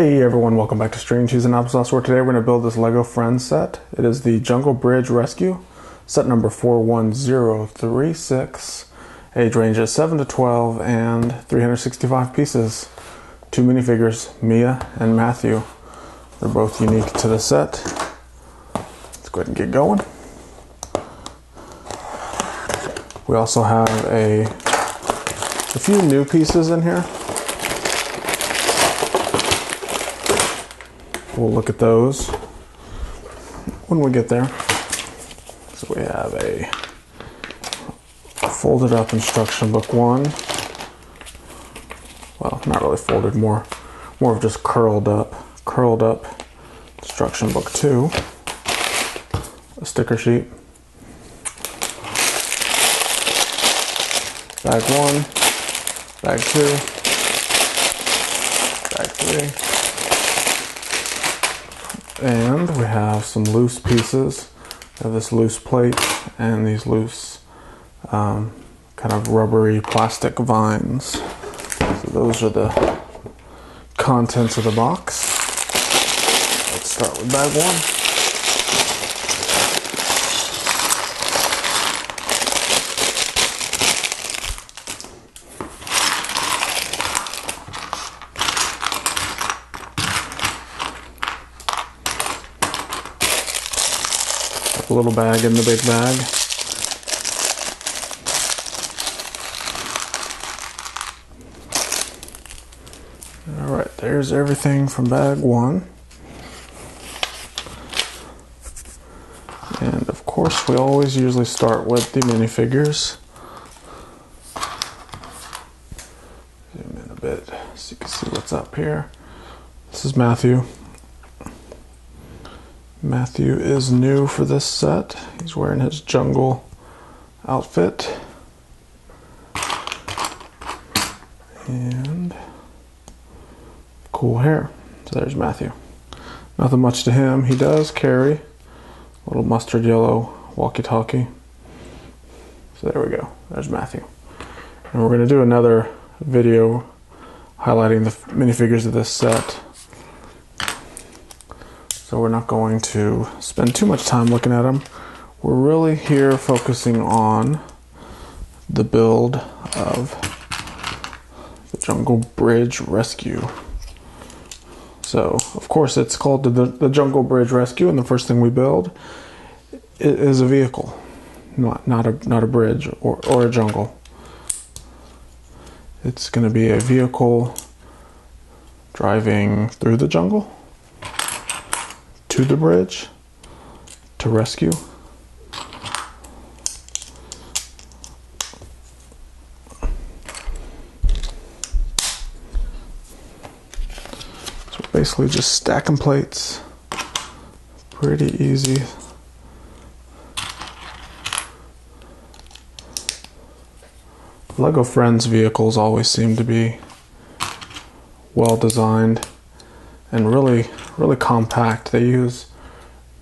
Hey everyone, welcome back to String Cheese and Applesauce, where today we're going to build this Lego Friends set. It is the Jungle Bridge Rescue, set number 41036. Age range is 7 to 12 and 365 pieces. Two minifigures, Mia and Matthew. They're both unique to the set. Let's go ahead and get going. We also have a few new pieces in here. We'll look at those when we get there. So we have a folded up instruction book 1. Well, not really folded, more of just curled up instruction book 2. A sticker sheet. Bag 1, bag 2, bag 3. And we have some loose pieces. We have this loose plate and these loose kind of rubbery plastic vines. So those are the contents of the box. Let's start with bag 1. A little bag in the big bag. Alright, there's everything from bag 1. And of course we always usually start with the minifigures. Zoom in a bit so you can see what's up here. This is Matthew. Matthew is new for this set. He's wearing his jungle outfit. And cool hair. So there's Matthew. Nothing much to him. He does carry a little mustard yellow walkie-talkie. So there we go. There's Matthew. And we're going to do another video highlighting the minifigures of this set. So we're not going to spend too much time looking at them. We're really here focusing on the build of the Jungle Bridge Rescue. So, of course, it's called the Jungle Bridge Rescue, and the first thing we build is a vehicle, not a bridge or a jungle. It's going to be a vehicle driving through the jungle to the bridge to rescue. So basically just stacking plates. Pretty easy. Lego Friends vehicles always seem to be well designed and really compact. They use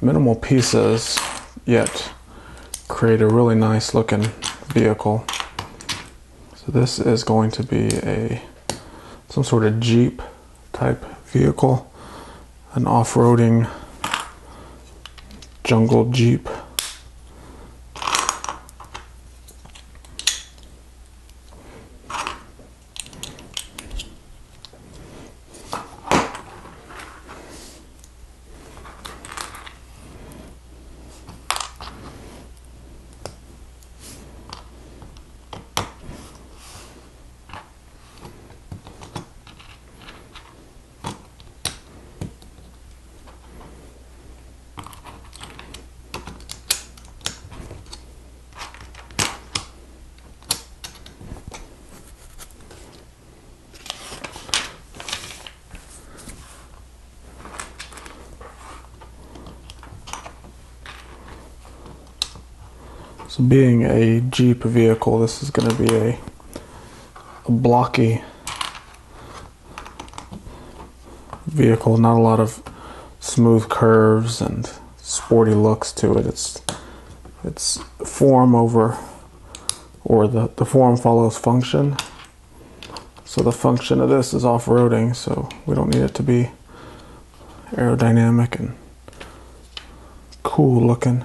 minimal pieces yet create a really nice looking vehicle. So this is going to be some sort of Jeep type vehicle, an off-roading jungle Jeep. So being a Jeep vehicle, this is going to be a blocky vehicle, not a lot of smooth curves and sporty looks to it. It's form over, or the form follows function. So the function of this is off-roading, so we don't need it to be aerodynamic and cool looking.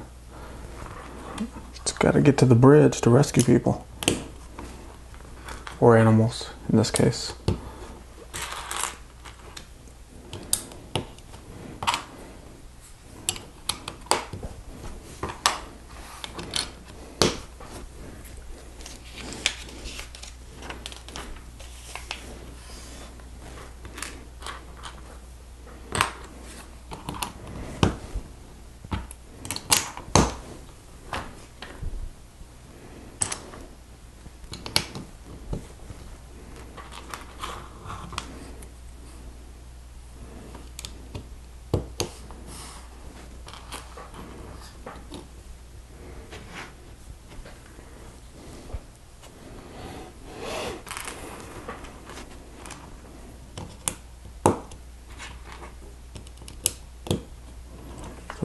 It's got to get to the bridge to rescue people. Or animals, in this case.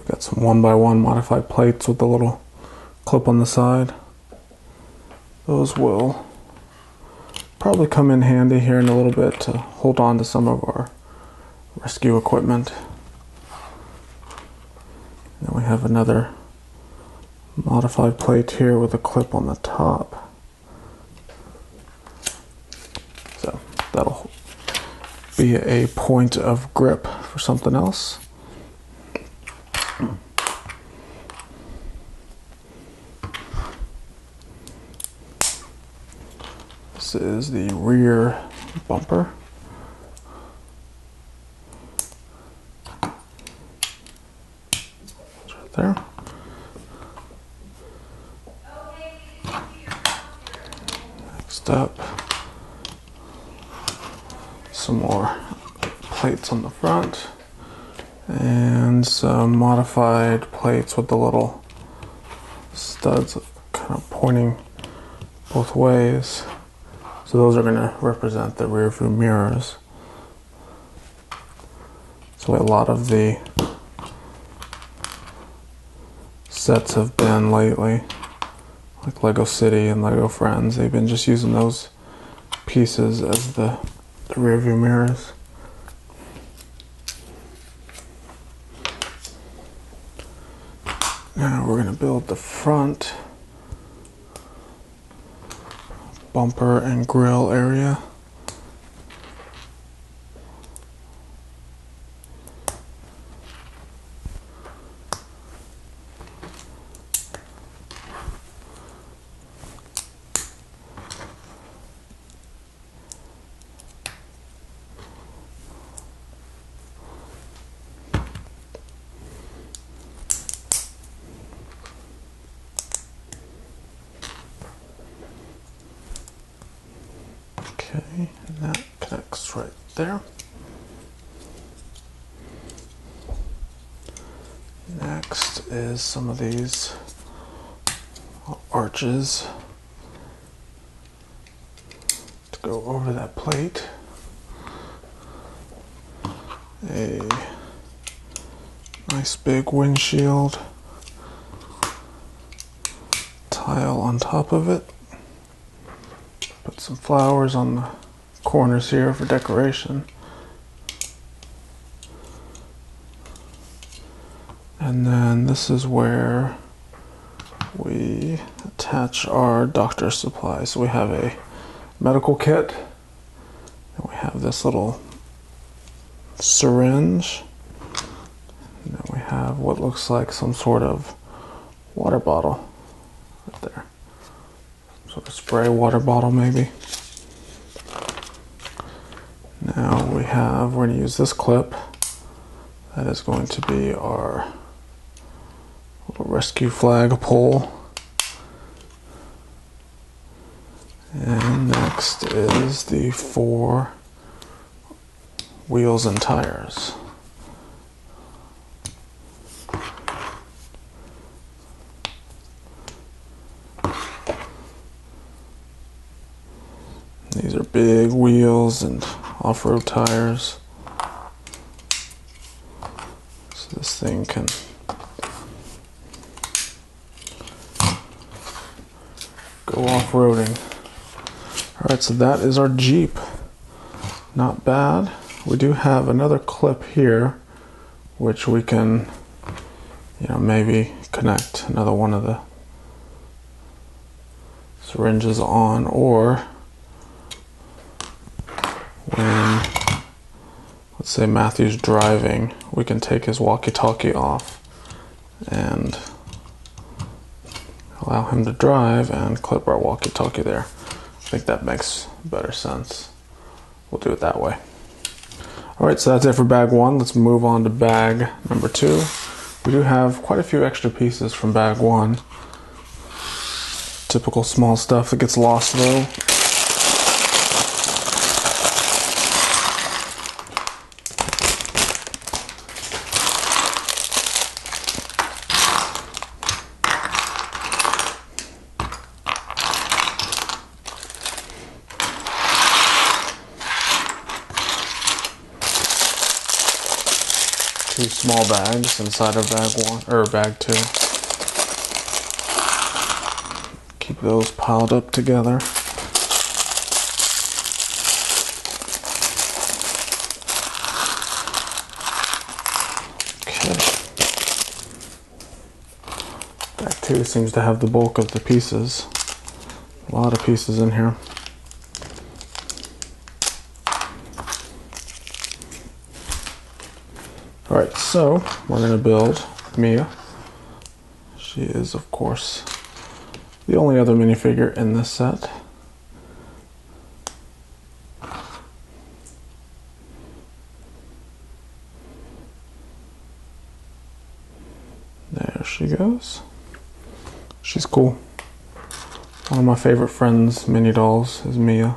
Got some 1x1 modified plates with the little clip on the side. Those will probably come in handy here in a little bit to hold on to some of our rescue equipment. Then we have another modified plate here with a clip on the top. So that'll be a point of grip for something else. This is the rear bumper. It's right there. Next up, some more plates on the front and some modified plates with the little studs kind of pointing both ways. So those are going to represent the rear view mirrors. So a lot of the sets have been lately, like Lego City and Lego Friends, they've been just using those pieces as the rear view mirrors. Now we're going to build the front bumper and grille area. Okay, and that connects right there. Next is some of these arches to go over that plate. A nice big windshield tile on top of it. Put some flowers on the corners here for decoration. And then this is where we attach our doctor's supplies. So we have a medical kit, and we have this little syringe, and then we have what looks like some sort of water bottle right there. Sort of spray water bottle maybe. Now we're going to use this clip. That is going to be our little rescue flag pole. And next is the 4 wheels and tires. These are big wheels and off-road tires. So this thing can go off-roading. Alright, so that is our Jeep. Not bad. We do have another clip here which we can, maybe connect another one of the syringes on, or when, let's say Matthew's driving, we can take his walkie-talkie off and allow him to drive and clip our walkie-talkie there. I think that makes better sense. We'll do it that way. Alright, so that's it for bag 1. Let's move on to bag number 2. We do have quite a few extra pieces from bag 1. Typical small stuff that gets lost though. Two small bags inside of bag 1 or bag 2. Keep those piled up together. Okay. Bag 2 seems to have the bulk of the pieces. A lot of pieces in here. Alright, so we're going to build Mia. She is, of course, the only other minifigure in this set. There she goes. She's cool. One of my favorite friends' mini dolls is Mia.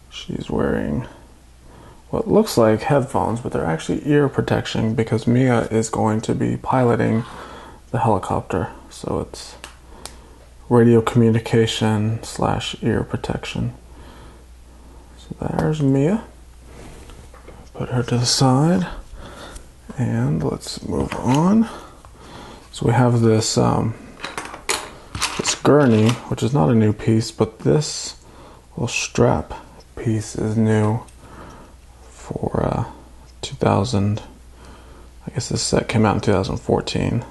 She's wearing what looks like headphones, but they're actually ear protection because Mia is going to be piloting the helicopter. So it's radio communication / ear protection. So there's Mia. Put her to the side. And let's move on. So we have this, this gurney, which is not a new piece, but this little strap piece is new. For 2000, I guess this set came out in 2014.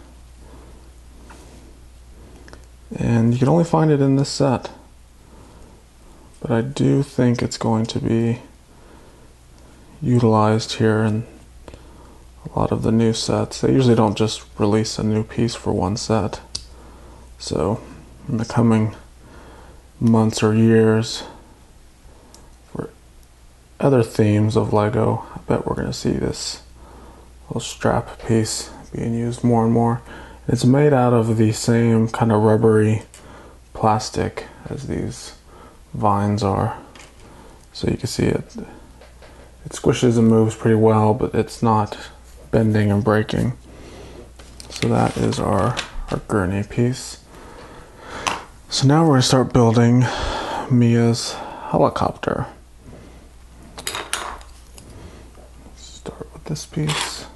And you can only find it in this set. But I do think it's going to be utilized here in a lot of the new sets. They usually don't just release a new piece for one set. So in the coming months or years, other themes of Lego, I bet we're going to see this little strap piece being used more and more. It's made out of the same kind of rubbery plastic as these vines are. So you can see it squishes and moves pretty well, but it's not bending and breaking. So that is our gurney piece. So now we're going to start building Mia's helicopter. This piece.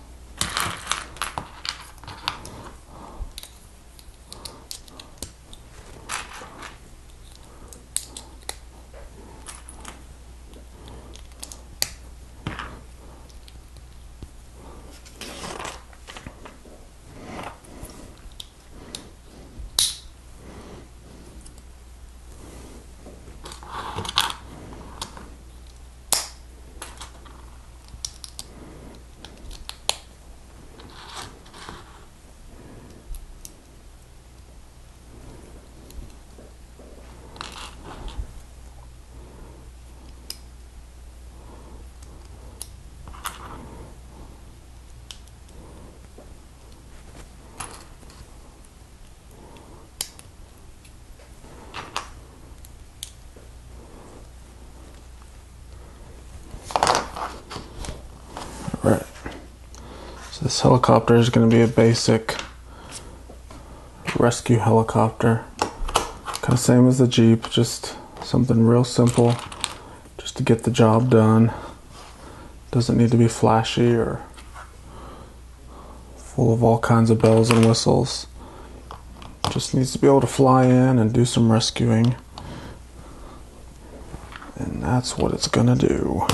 Right. So this helicopter is going to be a basic rescue helicopter. Kind of same as the Jeep, just something real simple just to get the job done. Doesn't need to be flashy or full of all kinds of bells and whistles. Just needs to be able to fly in and do some rescuing. And that's what it's gonna do.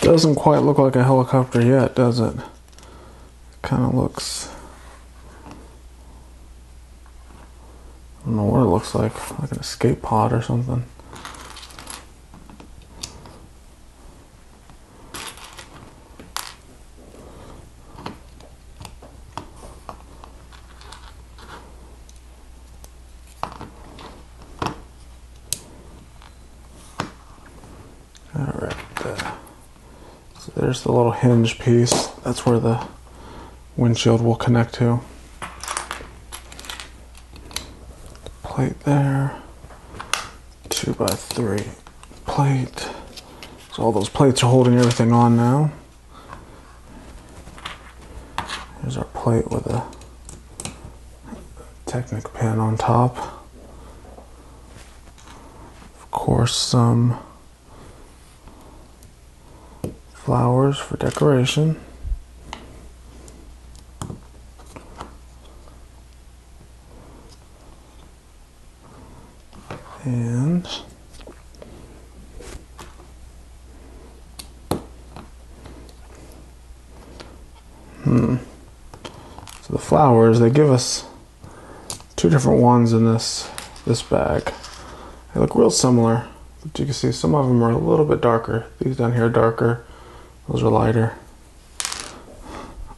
Doesn't quite look like a helicopter yet, does it? Kind of looks, I don't know what it looks like an escape pod or something. Alright, so there's the little hinge piece. That's where the windshield will connect to. Plate there, 2x3 plate. So all those plates are holding everything on now. Here's our plate with a Technic pin on top. Of course, some flowers for decoration. And so the flowers, they give us two different ones in this bag. They look real similar, but you can see some of them are a little bit darker. These down here are darker, those are lighter.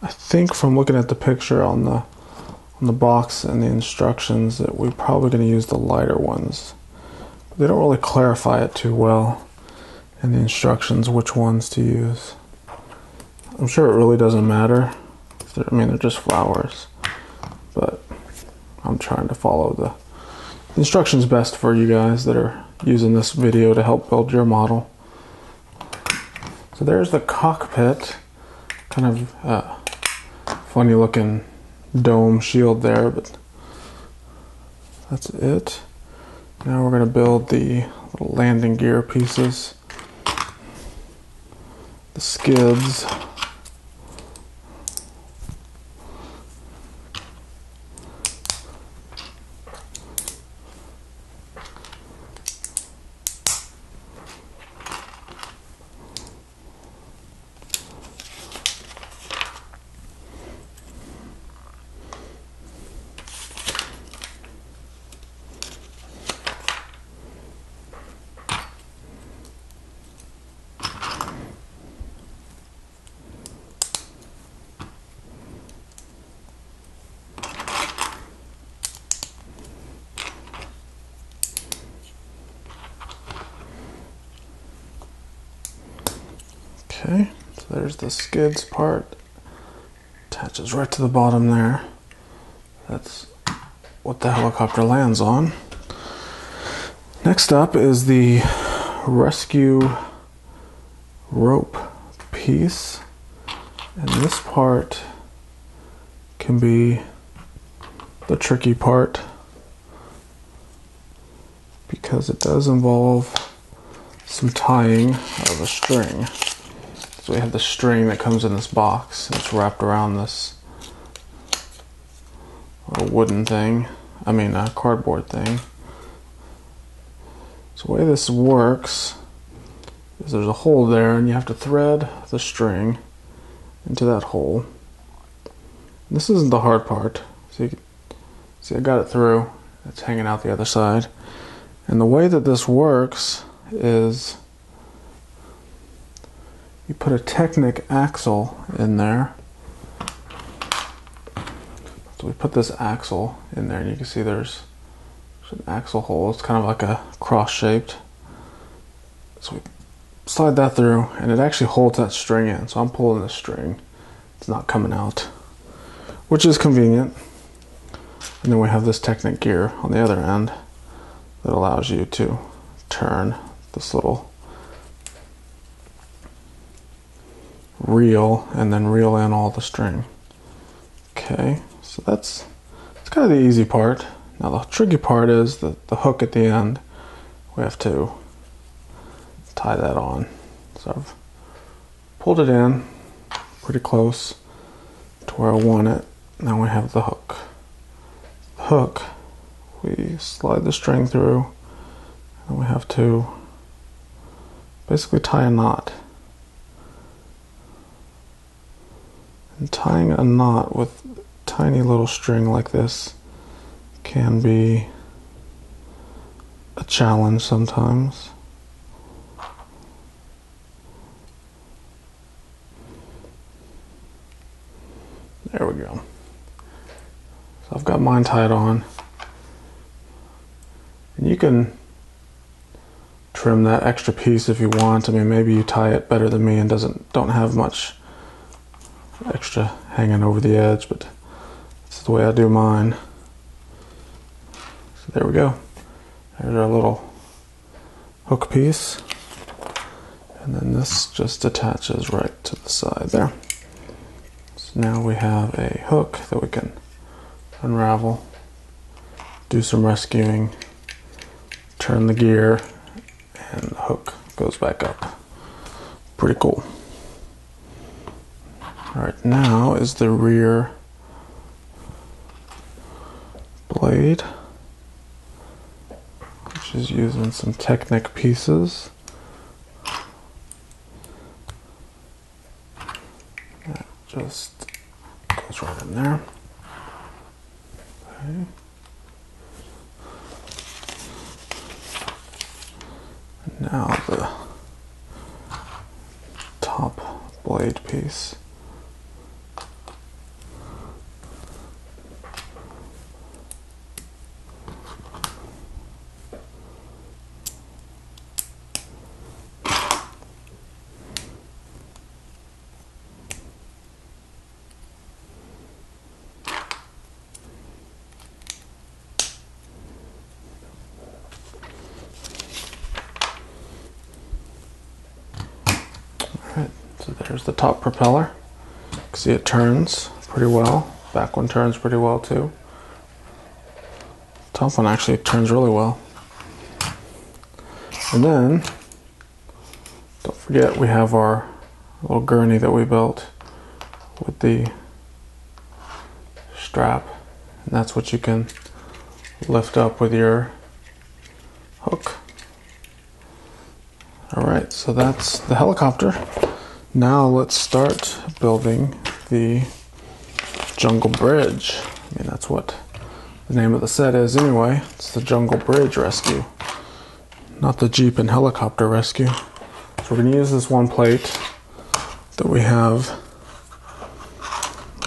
I think from looking at the picture on the box and the instructions that we're probably going to use the lighter ones. But they don't really clarify it too well in the instructions which ones to use. I'm sure it really doesn't matter. I mean, they're just flowers, but I'm trying to follow the instructions best for you guys that are using this video to help build your model. So there's the cockpit, kind of funny looking dome shield there, but that's it. Now we're going to build the little landing gear pieces, the skids. Okay, so there's the skids part. Attaches right to the bottom there. That's what the helicopter lands on. Next up is the rescue rope piece. And this part can be the tricky part because it does involve some tying of a string. So we have the string that comes in this box. It's wrapped around this wooden thing. I mean a cardboard thing. So the way this works is there's a hole there and you have to thread the string into that hole. And this isn't the hard part. So you can see I got it through. It's hanging out the other side. And the way that this works is you put a Technic axle in there. So we put this axle in there and you can see there's an axle hole. It's kind of like a cross shaped. So we slide that through and it actually holds that string in. So I'm pulling the string. It's not coming out, which is convenient. And then we have this Technic gear on the other end that allows you to turn this little reel and then reel in all the string. Okay, so that's kind of the easy part. Now the tricky part is the hook at the end. We have to tie that on. So I've pulled it in pretty close to where I want it. Now we have the hook. The hook, we slide the string through and we have to basically tie a knot. And tying a knot with tiny little string like this can be a challenge sometimes. There we go. So I've got mine tied on. And you can trim that extra piece if you want. I mean, maybe you tie it better than me and don't have much extra hanging over the edge, but that's the way I do mine. So there we go. There's our little hook piece. And then this just attaches right to the side there. So now we have a hook that we can unravel, do some rescuing, turn the gear, and the hook goes back up. Pretty cool. Alright, now is the rear blade, which is using some Technic pieces. That just goes right in there. Okay. Now the top blade piece. So there's the top propeller. You can see it turns pretty well. Back one turns pretty well too. Top one actually turns really well. And then, don't forget we have our little gurney that we built with the strap. And that's what you can lift up with your hook. Alright, so that's the helicopter. Now let's start building the Jungle Bridge. I mean, that's what the name of the set is anyway. It's the Jungle Bridge Rescue, not the Jeep and Helicopter Rescue. So we're going to use this one plate that we have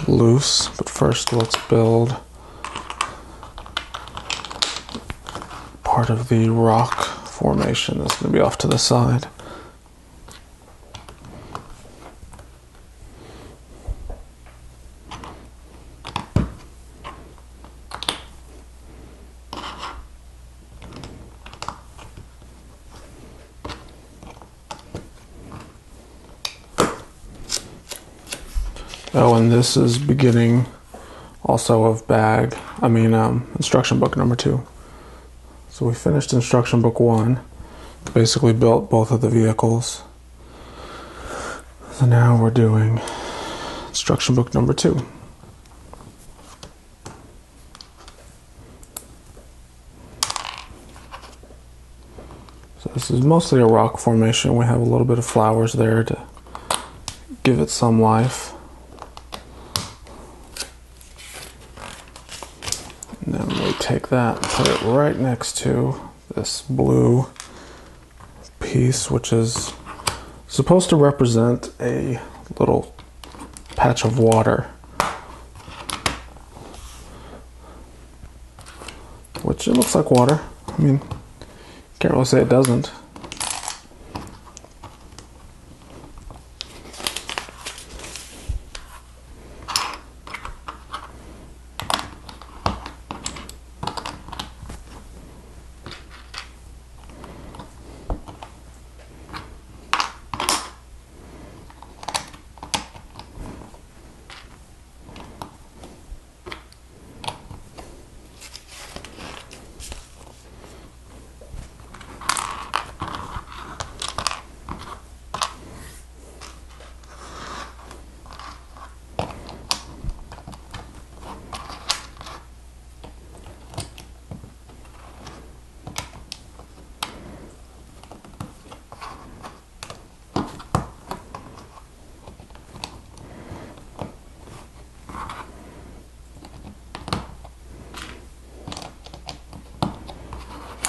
loose, but first let's build part of the rock formation that's going to be off to the side. Oh, and this is beginning also of instruction book number 2. So we finished instruction book 1, basically built both of the vehicles. So now we're doing instruction book number 2. So this is mostly a rock formation. We have a little bit of flowers there to give it some life. And then we take that and put it right next to this blue piece, which is supposed to represent a little patch of water, which it looks like water. I mean, can't really say it doesn't.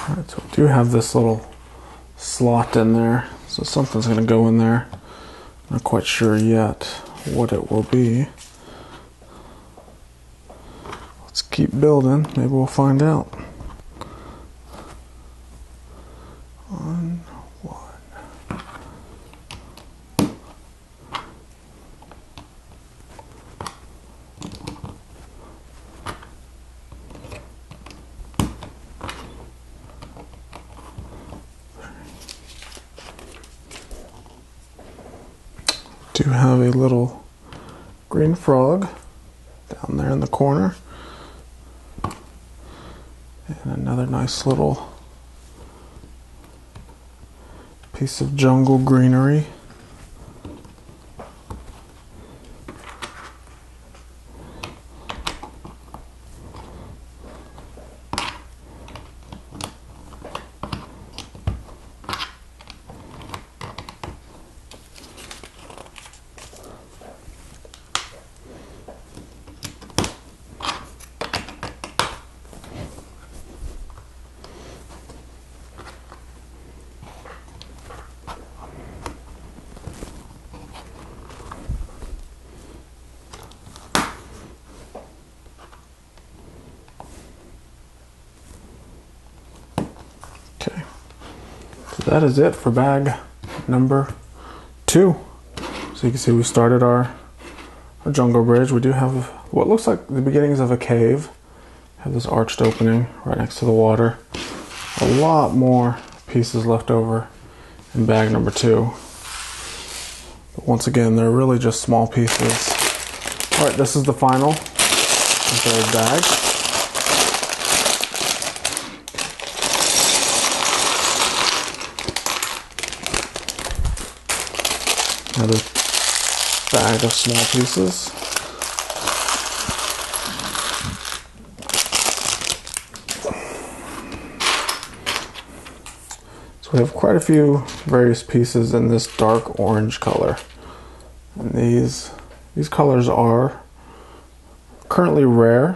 Alright, so we do have this little slot in there, so something's going to go in there. Not quite sure yet what it will be. Let's keep building, maybe we'll find out. Do have a little green frog down there in the corner, and another nice little piece of jungle greenery. Okay, so that is it for bag number 2. So you can see we started our jungle bridge. We do have what looks like the beginnings of a cave. Have this arched opening right next to the water. A lot more pieces left over in bag number 2. But once again, they're really just small pieces. Alright, this is the final third bag. Another bag of small pieces. So we have quite a few various pieces in this dark orange color. And these colors are currently rare.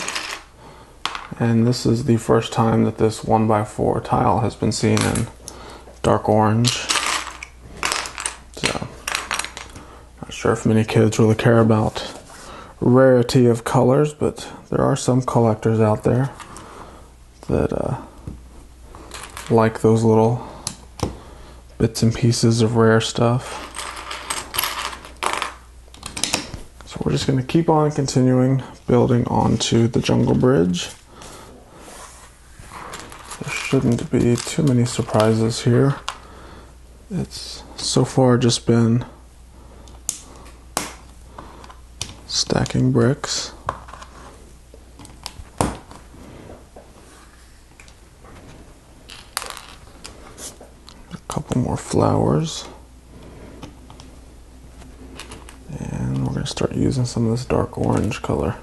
And this is the first time that this 1x4 tile has been seen in dark orange. So not sure if many kids really care about rarity of colors, but there are some collectors out there that like those little bits and pieces of rare stuff. So we're just going to keep on continuing building onto the jungle bridge. There shouldn't be too many surprises here. It's so far just been stacking bricks. A couple more flowers. And we're going to start using some of this dark orange color.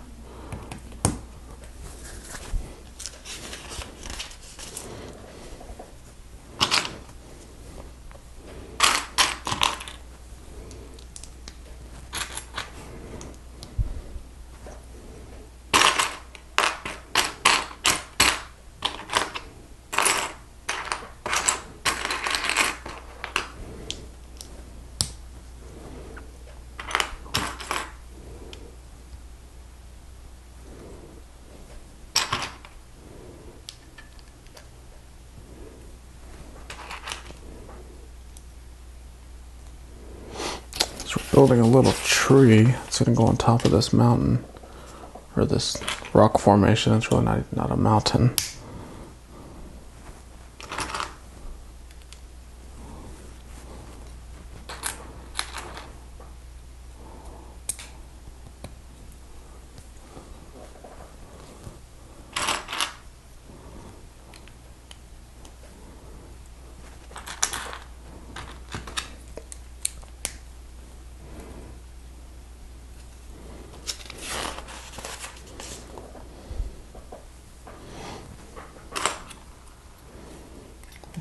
Building a little tree that's going to go on top of this mountain, or this rock formation. It's really not a mountain.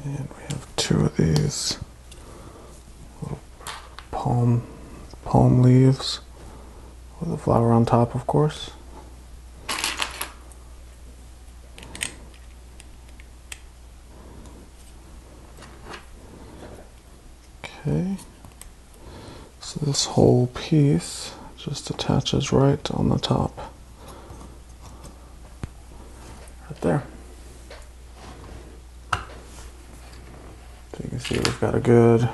And we have 2 of these little palm leaves with a flower on top, of course. Okay, so this whole piece just attaches right on the top. Right there. So you can see we've got a good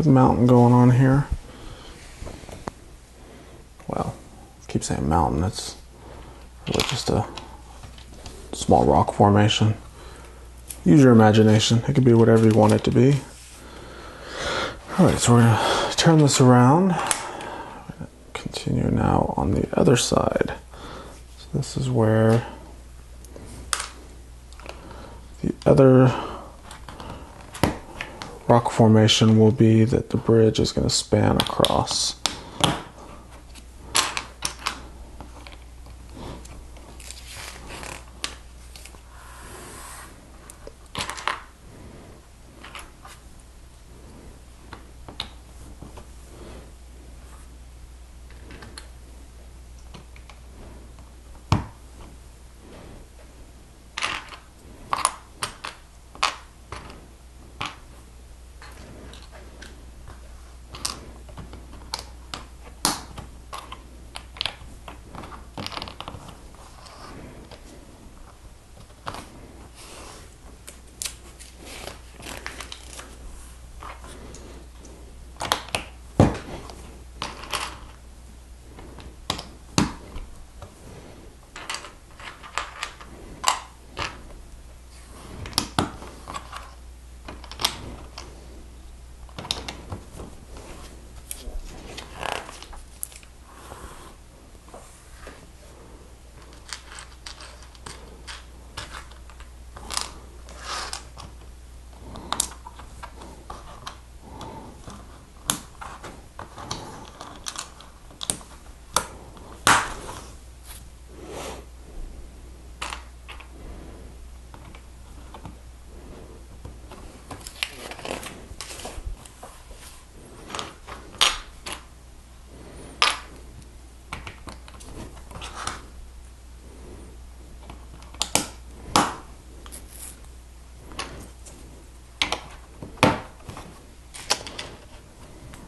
mountain going on here. Well, I keep saying mountain, it's really just a small rock formation. Use your imagination. It could be whatever you want it to be. Alright, so we're going to turn this around. Continue now on the other side. So this is where the other rock formation will be that the bridge is going to span across.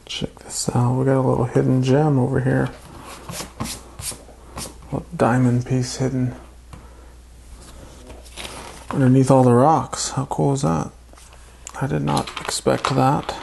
Check this out, we got a little hidden gem over here. A little diamond piece hidden underneath all the rocks. How cool is that? I did not expect that.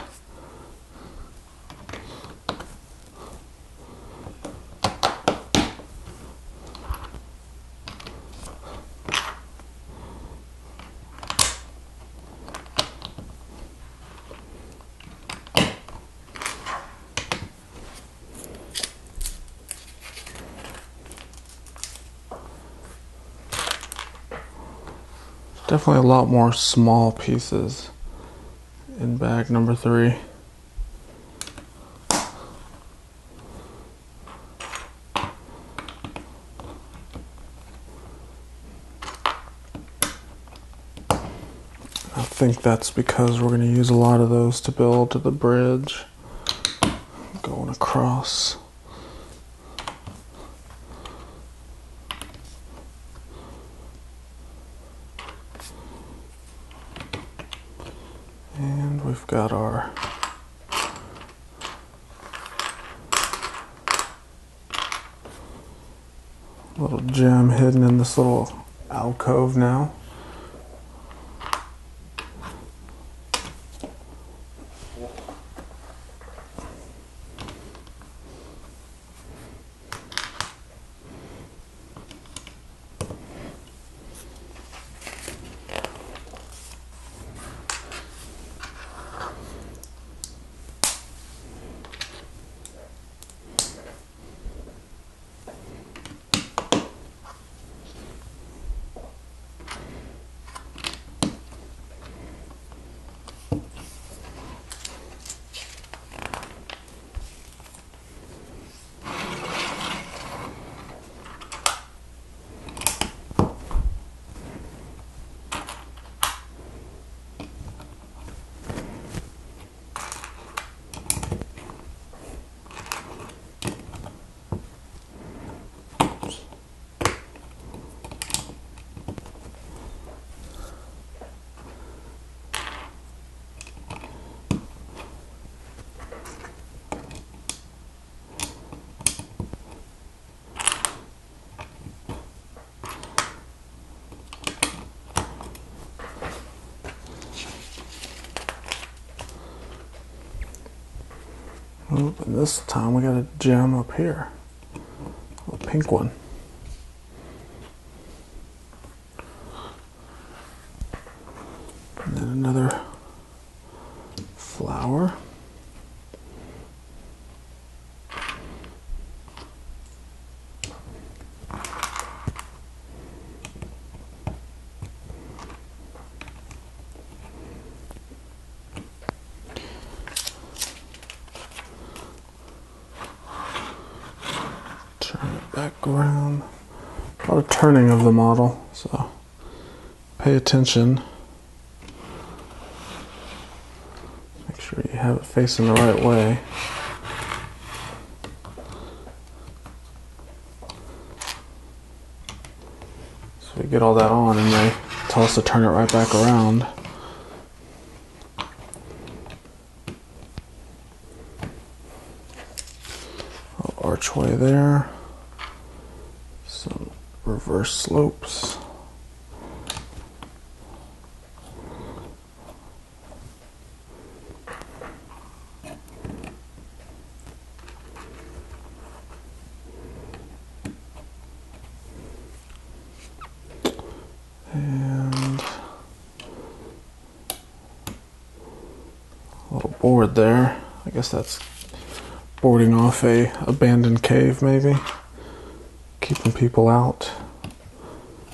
Definitely a lot more small pieces in bag number 3. I think that's because we're going to use a lot of those to build the bridge going across. And we've got our little gem hidden in this little alcove now. Oh, and this time we got a gem up here, a pink one. And then another flower. Turn it back around. A lot of turning of the model, so pay attention. Make sure you have it facing the right way. So we get all that on and they tell us to turn it right back around. Archway there, some reverse slopes, and a little board there. I guess that's boarding off a abandoned cave, maybe keeping people out.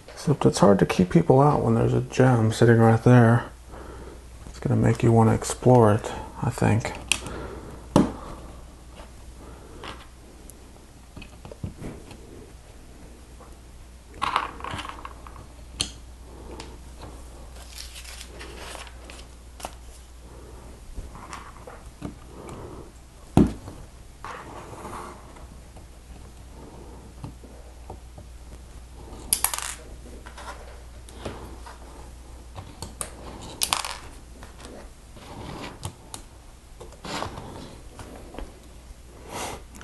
Except it's hard to keep people out when there's a gem sitting right there. It's gonna make you want to explore it, I think.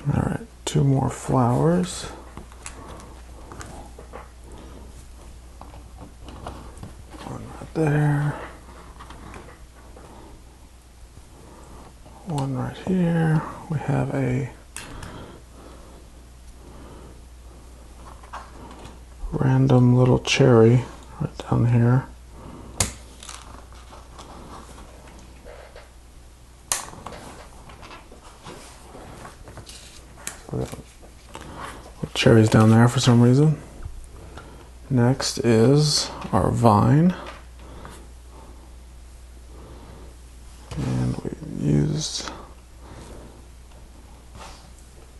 Alright, 2 more flowers. One right there. One right here. We have a random little cherry right down here. Cherries down there for some reason. Next is our vine. And we used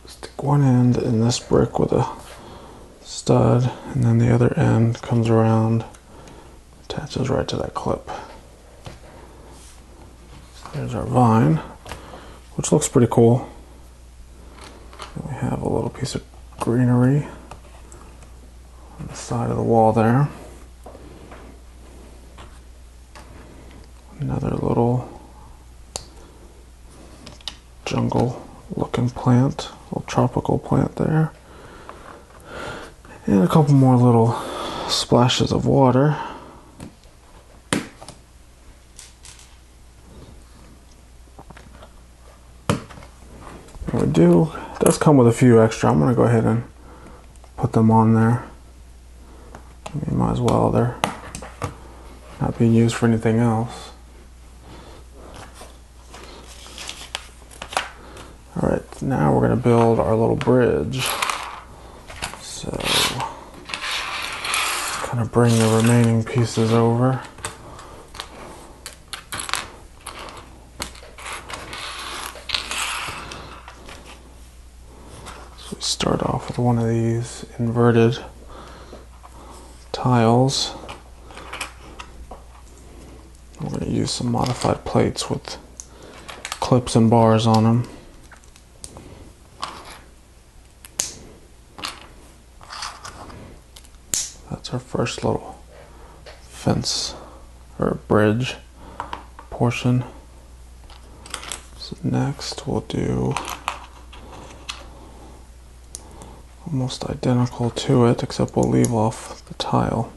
stick one end in this brick with a stud, and then the other end comes around, attaches right to that clip. So there's our vine, which looks pretty cool. And we have a little piece of greenery on the side of the wall there. Another little jungle looking plant, little tropical plant there. And a couple more little splashes of water. And it does come with a few extra. I'm going to go ahead and put them on there. You might as well, they're not being used for anything else. Alright, now we're going to build our little bridge. So, kind of bring the remaining pieces over. So we start off with one of these inverted tiles. We're going to use some modified plates with clips and bars on them. That's our first little fence or bridge portion. So next we'll do almost identical to it, except we'll leave off the tile.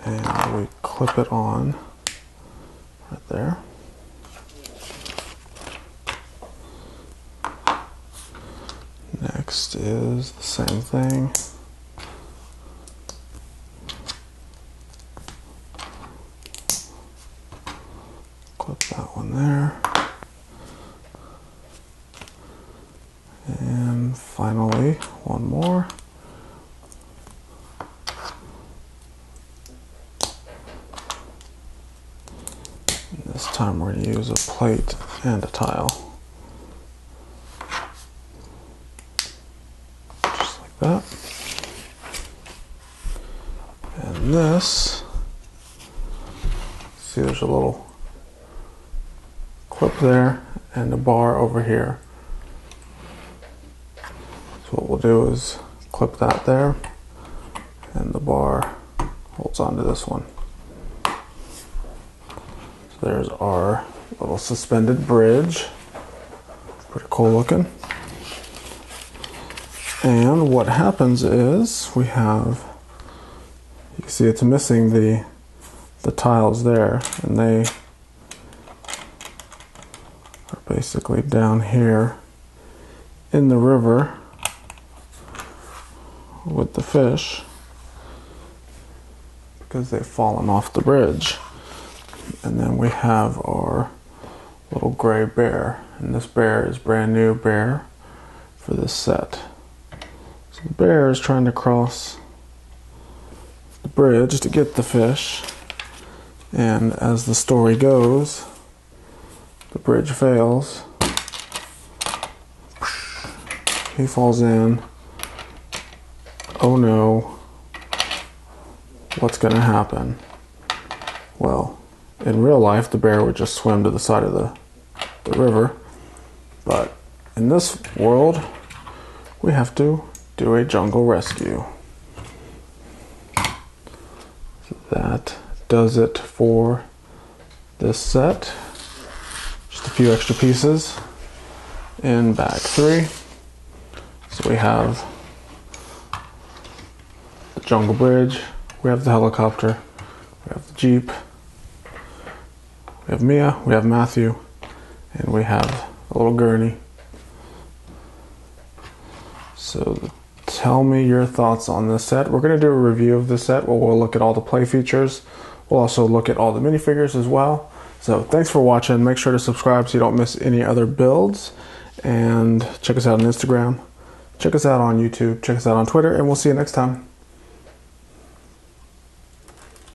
And we clip it on right there. Next is the same thing. Clip that one there. And finally, one more. And this time we're going to use a plate and a tile. Just like that. And this, see there's a little clip there and a bar over here. So what we'll do is clip that there, and the bar holds onto this one. So there's our little suspended bridge. Pretty cool looking. And what happens is we have, you can see it's missing the tiles there, and they are basically down here in the river with the fish because they've fallen off the bridge. And then we have our little gray bear, and this bear is brand new bear for this set. So the bear is trying to cross the bridge to get the fish, and as the story goes, the bridge fails, he falls in. Oh no, what's gonna happen? Well, in real life, the bear would just swim to the side of the river, but in this world, we have to do a jungle rescue. So that does it for this set. Just a few extra pieces in bag 3. So we have jungle bridge, we have the helicopter, we have the Jeep, we have Mia, we have Matthew, and we have a little gurney. So tell me your thoughts on this set. We're going to do a review of this set where we'll look at all the play features. We'll also look at all the minifigures as well. So thanks for watching. Make sure to subscribe so you don't miss any other builds. And check us out on Instagram. Check us out on YouTube. Check us out on Twitter. And we'll see you next time.